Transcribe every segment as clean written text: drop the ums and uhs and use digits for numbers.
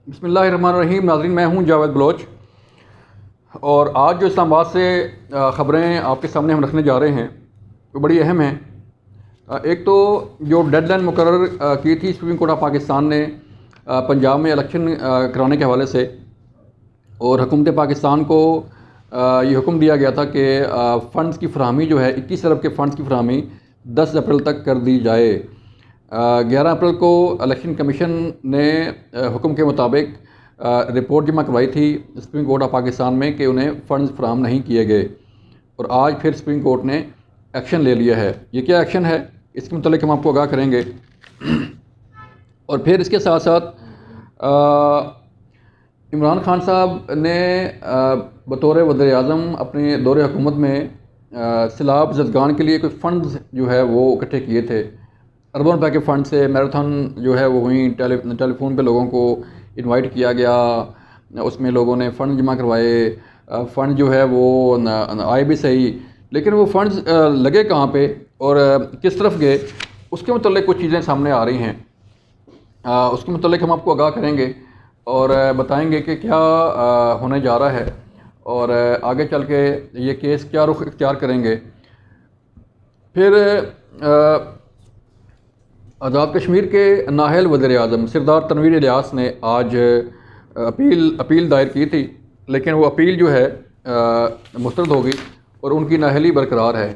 बिस्मिल्लाहिर्रहमानिर्रहीम। नाज़रीन, मैं हूं जावेद बलोच और आज जो इस्लामाबाद से ख़बरें आपके सामने हम रखने जा रहे हैं वो बड़ी अहम हैं। एक तो जो डेडलाइन मुकर्रर की थी सुप्रीम कोर्ट ऑफ पाकिस्तान ने पंजाब में इलेक्शन कराने के हवाले से, और हुकूमत पाकिस्तान को ये हुक्म दिया गया था कि फ़ंड्स की फ़राहमी जो है 21 अरब के फ़ंड्स की फ़राहमी 10 अप्रैल तक कर दी जाए। 11 अप्रैल को इलेक्शन कमीशन ने हुक्म के मुताबिक रिपोर्ट जमा करवाई थी सुप्रीम कोर्ट ऑफ पाकिस्तान में कि उन्हें फ़ंड्स फराहम नहीं किए गए, और आज फिर सुप्रीम कोर्ट ने एक्शन ले लिया है। ये क्या एक्शन है, इसके मतलब हम आपको आगाह करेंगे। और फिर इसके साथ साथ इमरान खान साहब ने बतौर वज़ीर आज़म अपने दौरे हुकूमत में सैलाब ज़दगान के लिए कोई फ़ंड्स जो है वो इकट्ठे किए थे। अरबों रुपए के फ़ंड से मैराथन जो है वो वहीं टेलीफोन पे लोगों को इनवाइट किया गया, उसमें लोगों ने फ़ंड जमा करवाए। फ़ंड जो है वो आए भी सही, लेकिन वो फ़ंड्स लगे कहाँ पे और किस तरफ गए, उसके मतलब कुछ चीज़ें सामने आ रही हैं। उसके मतलब हम आपको आगाह करेंगे और बताएंगे कि क्या होने जा रहा है और आगे चल के ये केस क्या रुख इख्तियार करेंगे। फिर आज़ाद कश्मीर के नाहल वज़ीर आज़म सरदार तनवीर इलियास ने आज अपील दायर की थी, लेकिन वो अपील जो है मुस्तरद हो गई और उनकी नाहली बरकरार है।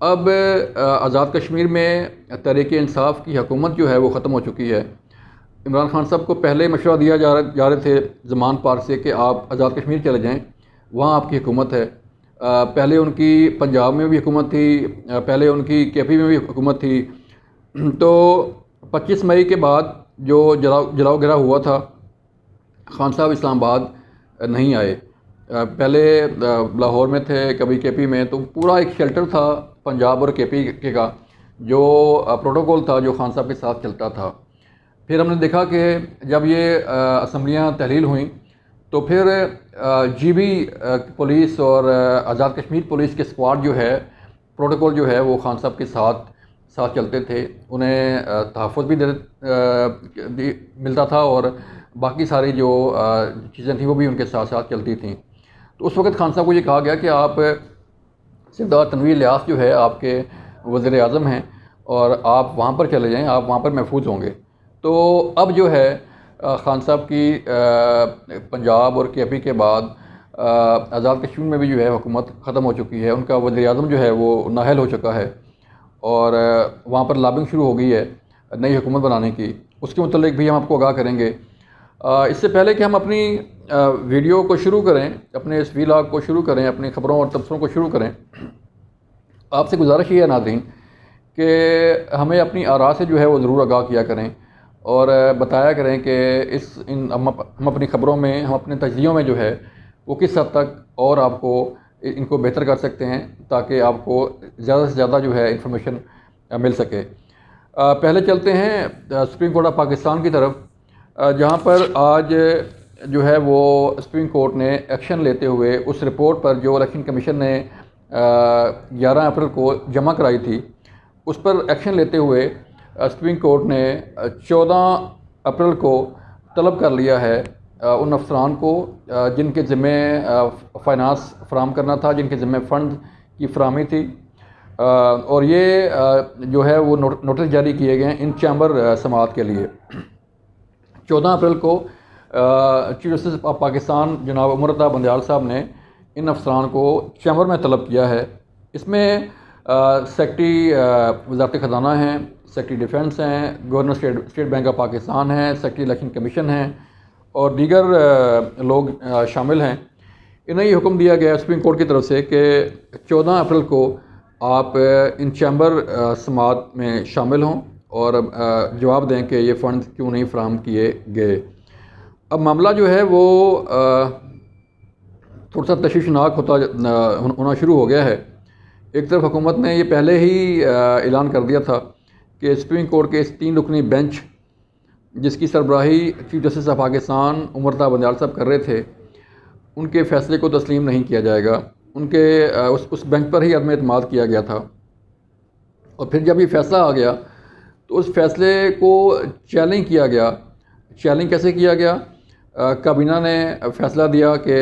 अब आज़ाद कश्मीर में तहरीक इंसाफ की हुकूमत जो है वो ख़त्म हो चुकी है। इमरान खान साहब को पहले मशवरा दिया जा रहे थे ज़मान पार्क से कि आप आज़ाद कश्मीर चले जाएँ, वहाँ आपकी हुकूमत है। पहले उनकी पंजाब में भी हुकूमत थी, पहले उनकी केपी में भी हुकूमत थी। तो 25 मई के बाद जो जलाओ गिरा हुआ था, खान साहब इस्लामाबाद नहीं आए। पहले लाहौर में थे, कभी केपी में, तो पूरा एक शेल्टर था पंजाब और केपी के का, जो प्रोटोकॉल था जो खान साहब के साथ चलता था। फिर हमने देखा कि जब ये असम्बलियाँ तहलील हुई तो फिर जीबी पुलिस और आज़ाद कश्मीर पुलिस के स्क्वाड जो है, प्रोटोकॉल जो है वो खान साहब के साथ चलते थे। उन्हें तहफ़्फ़ुज़ भी मिलता था और बाकी सारी जो चीज़ें थी वो भी उनके साथ साथ चलती थीं। तो उस वक़्त खान साहब को ये कहा गया कि आप सरदार तनवीर इलियास जो है आपके वज़ीर आज़म हैं और आप वहाँ पर चले जाएँ, आप वहाँ पर महफूज होंगे। तो अब जो है खान साहब की पंजाब और केपी के बाद आज़ाद कश्मीर में भी जो है हुकूमत ख़त्म हो चुकी है। उनका वज़ीर आज़म जो है वो नाअहल हो चुका है और वहाँ पर लॉबिंग शुरू हो गई है नई हुकूमत बनाने की। उसके मुतल्लिक भी हम आपको आगाह करेंगे। इससे पहले कि हम अपनी वीडियो को शुरू करें, अपने इस व्लॉग को शुरू करें, अपनी ख़बरों और तबसरों को शुरू करें, आपसे गुजारिश ये है नाज़रीन कि हमें अपनी आरा से जो है वो ज़रूर आगाह किया करें और बताया करें कि हम अपनी ख़बरों में, हम अपने तज्ज़ियों में जो है वो किस हद तक और आपको इनको बेहतर कर सकते हैं, ताकि आपको ज़्यादा से ज़्यादा जो है इंफॉर्मेशन मिल सके। पहले चलते हैं सुप्रीम कोर्ट ऑफ पाकिस्तान की तरफ, जहां पर आज जो है वो सुप्रीम कोर्ट ने एक्शन लेते हुए उस रिपोर्ट पर जो इलेक्शन कमीशन ने 11 अप्रैल को जमा कराई थी, उस पर एक्शन लेते हुए सुप्रीम कोर्ट ने 14 अप्रैल को तलब कर लिया है उन अफसरान को जिनके ज़िम्मे फ़ाइनांस फराहम करना था, जिनके ज़िम्मे फ़ंड की फराहमी थी। और ये जो है वो नोटिस जारी किए गए हैं इन चैम्बर समाअत के लिए। 14 अप्रैल को चीफ जस्टिस ऑफ पाकिस्तान जनाब उमर अता बंदयाल साहब ने इन अफसरान को चैम्बर में तलब किया है। इसमें सेक्रेटरी वज़ारत ख़ज़ाना हैं, सेक्रेटरी डिफेंस हैं, governor state bank of Pakistan हैं, सेक्रेटरी इलेक्शन कमीशन हैं और दीगर लोग शामिल हैं। इन्हें ये हुक्म दिया गया सुप्रीम कोर्ट की तरफ से कि 14 अप्रैल को आप इन चैम्बर समाअत में शामिल हों और जवाब दें कि ये फ़ंड क्यों नहीं फराहम किए गए। अब मामला जो है वो थोड़ा सा तशवीशनाक होना शुरू हो गया है। एक तरफ हुकूमत ने ये पहले ही ऐलान कर दिया था कि सुप्रीम कोर्ट के इस 3 रुकनी बेंच, जिसकी सरबराही chief justice of Pakistan Umar Ata Bandial साहब कर रहे थे, उनके फ़ैसले को तस्लीम नहीं किया जाएगा। उनके उस बेंच पर ही अदम एतमाद किया गया था। और फिर जब ये फ़ैसला आ गया तो उस फ़ैसले को चैलेंज किया गया। चैलेंज कैसे किया गया? काबीना ने फ़ैसला दिया कि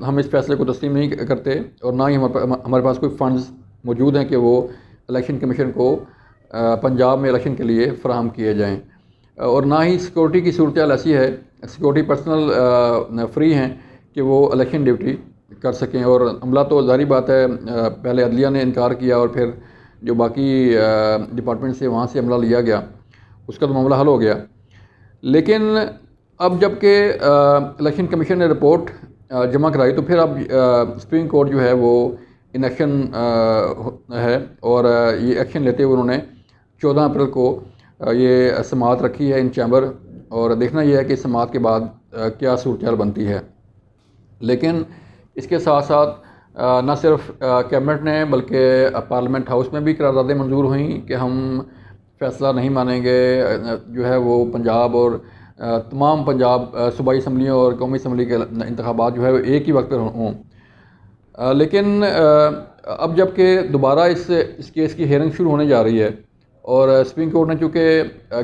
हम इस फ़ैसले को तस्लीम नहीं करते और ना ही हमारे पास कोई फ़ंड्स मौजूद हैं कि वो इलेक्शन कमीशन को पंजाब में इलेक्शन के लिए फ़राहम किए जाएँ, और ना ही सिक्योरिटी की सूरत हाल ऐसी है, सिक्योरिटी पर्सनल फ्री हैं कि वो इलेक्शन ड्यूटी कर सकें। और अमला तो ज़ाहिर बात है, पहले अदलिया ने इनकार किया और फिर जो बाकी डिपार्टमेंट से वहाँ से अमला लिया गया, उसका तो मामला हल हो गया। लेकिन अब जबकि इलेक्शन कमीशन ने रिपोर्ट जमा कराई, तो फिर अब सुप्रीम कोर्ट जो है वो इन एक्शन है, और ये एक्शन लेते हुए उन्होंने 14 अप्रैल को ये समाअत रखी है इन चैम्बर, और देखना यह है कि समाअत के बाद क्या सूरत हाल बनती है। लेकिन इसके साथ साथ न सिर्फ कैबिनेट ने बल्कि पार्लियामेंट हाउस में भी करारदादें मंजूर हुई कि हम फ़ैसला नहीं मानेंगे जो है वो पंजाब और तमाम पंजाब सूबाई असम्बलियों और कौमी असम्बली के इंतखाबात जो है वो एक ही वक्त पर हों। लेकिन अब जबकि दोबारा इस केस की हेयरिंग शुरू होने जा रही है, और सुप्रीम कोर्ट ने चूँकि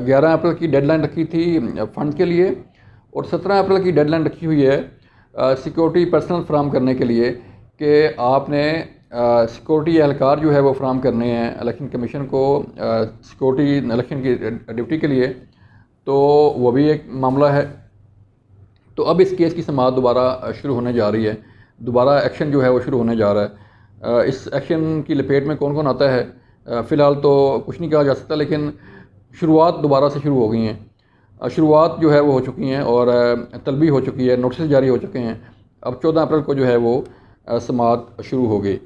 11 अप्रैल की डेडलाइन रखी थी फ़ंड के लिए, और 17 अप्रैल की डेडलाइन रखी हुई है सिक्योरिटी पर्सनल फ्राहम करने के लिए कि आपने सिक्योरिटी एहलकार जो है वो फ्राहम करने हैं इलेक्शन कमीशन को सिक्योरिटी इलेक्शन की ड्यूटी के लिए, तो वो भी एक मामला है। तो अब इस केस की समाअत दोबारा शुरू होने जा रही है, दोबारा एक्शन जो है वो शुरू होने जा रहा है। इस एक्शन की लपेट में कौन कौन आता है फ़िलहाल तो कुछ नहीं कहा जा सकता, लेकिन शुरुआत दोबारा से शुरू हो गई हैं। शुरुआत जो है वो हो चुकी हैं और तलबी हो चुकी है, नोटिस जारी हो चुके हैं। अब 14 अप्रैल को जो है वो समाअत शुरू हो गई।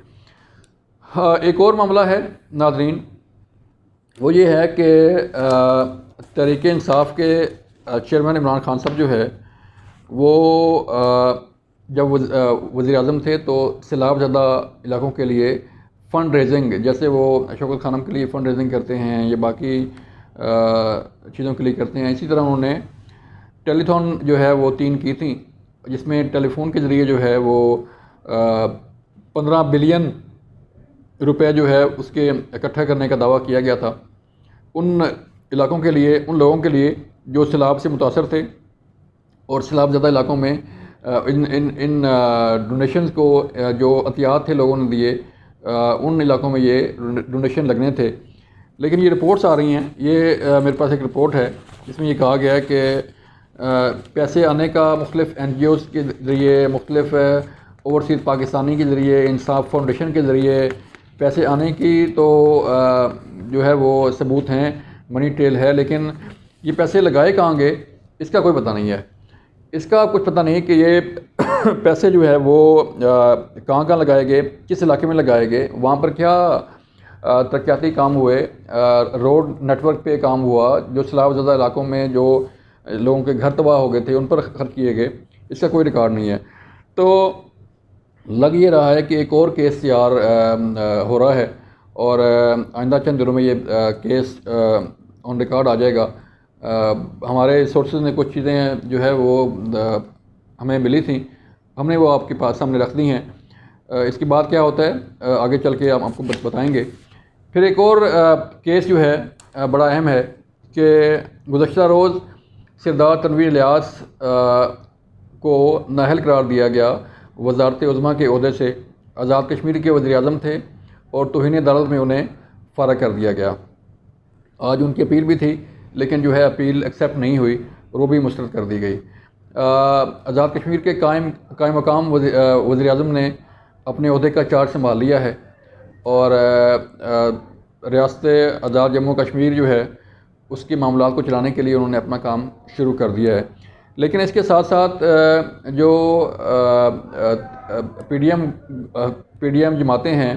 हाँ, एक और मामला है नाज़रीन, वो ये है कि तहरीक इंसाफ के चेयरमैन इमरान खान साहब जो है वो जब वज़ीर आज़म थे तो सैलाब ज़दा इलाकों के लिए फ़ंड रेजिंग, जैसे वो शौकत खानम के लिए फ़ंड रेजिंग करते हैं या बाकी चीज़ों के लिए करते हैं, इसी तरह उन्होंने टेलीथॉन जो है वो 3 की थी, जिसमें टेलीफोन के ज़रिए जो है वो 15 बिलियन रुपए जो है उसके इकट्ठा करने का दावा किया गया था उन इलाकों के लिए, उन लोगों के लिए जो सैलाब से मुतासर थे और सैलाब ज़्यादा इलाकों में इन डोनेशंस को जो अतियात थे लोगों ने दिए, उन इलाकों में ये डोनेशन लगने थे। लेकिन ये रिपोर्ट्स आ रही हैं, ये मेरे पास एक रिपोर्ट है जिसमें ये कहा गया है कि पैसे आने का मुख्तलिफ NGOs के ज़रिए, मुख्तलिफ ओवरसीज़ पाकिस्तानी के ज़रिए, इंसाफ फाउंडेशन के ज़रिए पैसे आने की तो जो है वो सबूत हैं, मनी ट्रेल है, लेकिन ये पैसे लगाए कहाँ गए इसका कोई पता नहीं है। इसका कुछ पता नहीं कि ये पैसे जो है वो कहाँ कहाँ लगाए गए, किस इलाके में लगाए गए, वहाँ पर क्या तरक्याती काम हुए, रोड नेटवर्क पे काम हुआ, जो सैलाब ज़दा इलाकों में जो लोगों के घर तबाह हो गए थे उन पर खर्च किए गए, इसका कोई रिकॉर्ड नहीं है। तो लग ये रहा है कि एक और केस तैयार हो रहा है और आइंदा चंद दिनों में ये केस ऑन रिकॉर्ड आ जाएगा। हमारे सोर्सेज ने कुछ चीज़ें जो है वो हमें मिली थी, हमने वो आपके पास सामने रख दी हैं। इसके बाद क्या होता है आगे चल के हम आपको बताएंगे। फिर एक और केस जो है बड़ा अहम है कि गुज़श्ता रोज़ सरदार तनवीर इलियास को नाअहल करार दिया गया वज़ारत उज़्मा के ओहदे से। आज़ाद कश्मीर के वज़ीर आज़म थे और तौहीन अदालत में उन्हें फ़ारग कर दिया गया। आज उनकी अपील भी थी, लेकिन जो है अपील एक्सेप्ट नहीं हुई और वो भी मुस्तरद कर दी गई। आज़ाद कश्मीर के कायम मकाम वज़ीर आज़म ने अपने ओहदे का चार्ज संभाल लिया है और रियासत आज़ाद जम्मू कश्मीर जो है उसके मामलात को चलाने के लिए उन्होंने अपना काम शुरू कर दिया है। लेकिन इसके साथ साथ जो PDM जमातें हैं,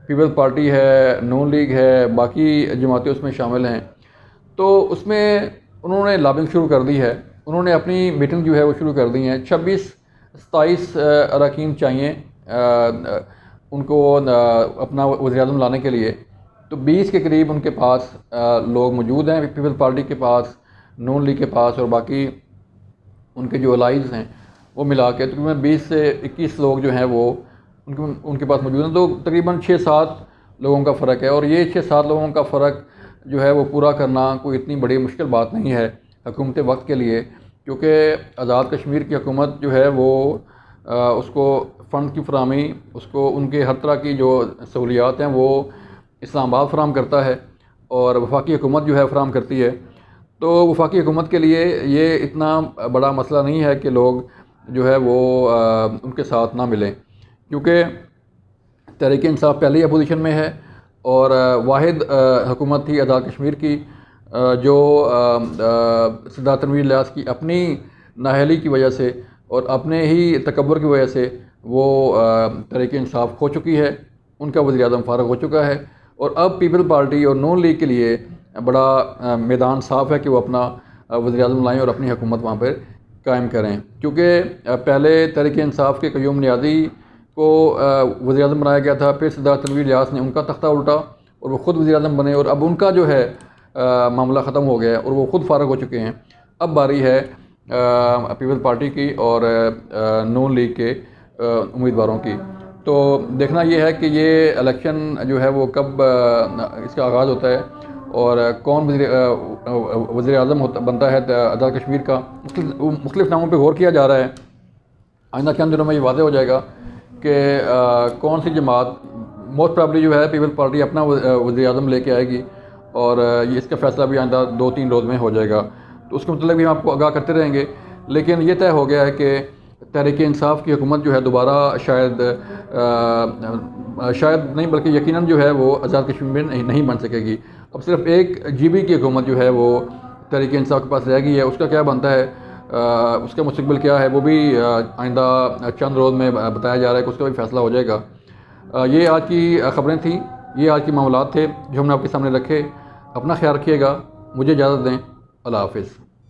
पीपल्स पार्टी है, नून लीग है, बाकी जमातें उसमें शामिल हैं, तो उसमें उन्होंने लॉबिंग शुरू कर दी है। उन्होंने अपनी मीटिंग जो है वो शुरू कर दी हैं। 26-27 अरकान चाहिए उनको अपना वज़ीर-ए-आज़म लाने के लिए, तो 20 के करीब उनके पास लोग मौजूद हैं, पीपल्स पार्टी के पास, नून लीग के पास और बाकी उनके जो अलाइज़ हैं वो मिला के तकरीबन 20 से 21 लोग जो हैं वो उनके पास मौजूद हैं। तो तकरीबन 6-7 लोगों का फ़र्क है और ये 6-7 लोगों का फ़र्क जो है वो पूरा करना कोई इतनी बड़ी मुश्किल बात नहीं है हुकूमत वक्त के लिए। क्योंकि आज़ाद कश्मीर की हुकूमत जो है वो उसको फ़ंड की फराहमी, उसको उनके हर तरह की जो सहूलियात हैं वो इस्लामाबाद फराहम करता है और वफाकी हुकूमत जो है फराहम करती है। तो वफाकी हुकूमत के लिए ये इतना बड़ा मसला नहीं है कि लोग जो है वो उनके साथ ना मिलें, क्योंकि तहरीक इंसाफ पहले ही अपोजिशन में है और वाहिद हुकूमत थी आज़ाद कश्मीर की जो सरदार तनवीर इलियास की अपनी नाअहली की वजह से और अपने ही तकब्बुर की वजह से वो तहरीक इंसाफ खो चुकी है, उनका वज़ीर-ए-आज़म फ़ारग हो चुका है और अब पीपल पार्टी और नून लीग के लिए बड़ा मैदान साफ़ है कि वो अपना वज़ीर-ए-आज़म लाएँ और अपनी हुकूमत वहाँ पर कायम करें। क्योंकि पहले तहरीक इंसाफ के क़य्यूम नियाज़ी को वज़ीर-ए-आज़म बनाया गया था, फिर सरदार तनवीर इलियास ने उनका तख्ता उल्टा और वो ख़ुद वज़ीर-ए-आज़म बने और अब उनका जो है मामला ख़त्म हो गया है और वो ख़ुद फ़ारग हो चुके हैं। अब बारी है पीपल पार्टी की और नून लीग के उम्मीदवारों की। तो देखना ये है कि ये इलेक्शन जो है वो कब इसका आगाज़ होता है और कौन वज़ीर-ए-आज़म बनता है आज़ाद कश्मीर का। मुख्तलिफ़ नामों पर गौर किया जा रहा है। आइंदा चंद दिनों में ये वाज़ेह हो जाएगा कि कौन सी जमात मोस्ट प्रॉबली जो है पीपल पार्टी अपना वज़ीर-ए-आज़म लेके आएगी और ये इसका फ़ैसला भी आइंदा 2-3 रोज़ में हो जाएगा। तो उसके मतलब भी हम आपको आगाह करते रहेंगे। लेकिन ये तय हो गया है कि तहरीक इंसाफ की हुकूमत जो है दोबारा शायद नहीं बल्कि यकीनन जो है वो आज़ाद कश्मीर में नहीं बन सकेगी। अब सिर्फ एक GB की हुकूमत जो है वो तहरीक इंसाफ के पास रह गई है। उसका क्या बनता है, उसका मुस्तक़बिल क्या है, वो भी आइंदा चंद रोज़ में बताया जा रहा है कि उसका भी फ़ैसला हो जाएगा। ये आज की ख़बरें थी, ये आज के मामलात थे जो हमने आपके सामने रखे। अपना ख्याल रखिएगा, मुझे इजाज़त दें। अल्लाह हाफ़िज़।